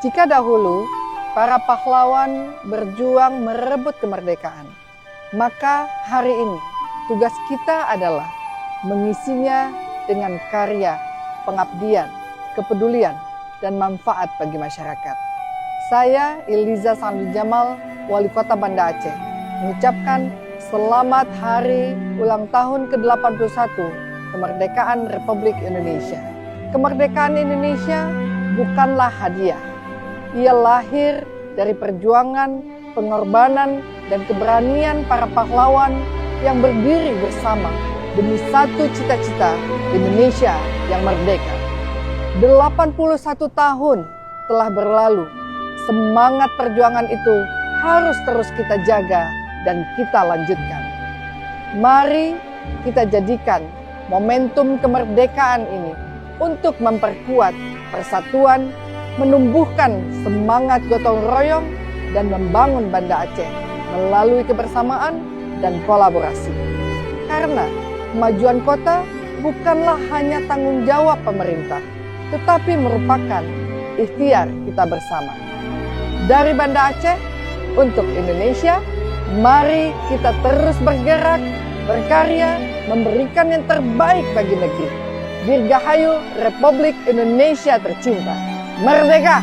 Jika dahulu para pahlawan berjuang merebut kemerdekaan, maka hari ini tugas kita adalah mengisinya dengan karya, pengabdian, kepedulian, dan manfaat bagi masyarakat. Saya Iliza Sandu Jamal, Wali Kota Banda Aceh, mengucapkan selamat hari ulang tahun ke-81 kemerdekaan Republik Indonesia. Kemerdekaan Indonesia bukanlah hadiah. Ia lahir dari perjuangan, pengorbanan, dan keberanian para pahlawan yang berdiri bersama demi satu cita-cita Indonesia yang merdeka. 81 tahun telah berlalu. Semangat perjuangan itu harus terus kita jaga dan kita lanjutkan. Mari kita jadikan momentum kemerdekaan ini untuk memperkuat persatuan, menumbuhkan semangat gotong royong, dan membangun Banda Aceh melalui kebersamaan dan kolaborasi. Karena kemajuan kota bukanlah hanya tanggung jawab pemerintah, tetapi merupakan ikhtiar kita bersama. Dari Banda Aceh untuk Indonesia, mari kita terus bergerak, berkarya, memberikan yang terbaik bagi negeri. Dirgahayu Republik Indonesia tercinta. Merdeka!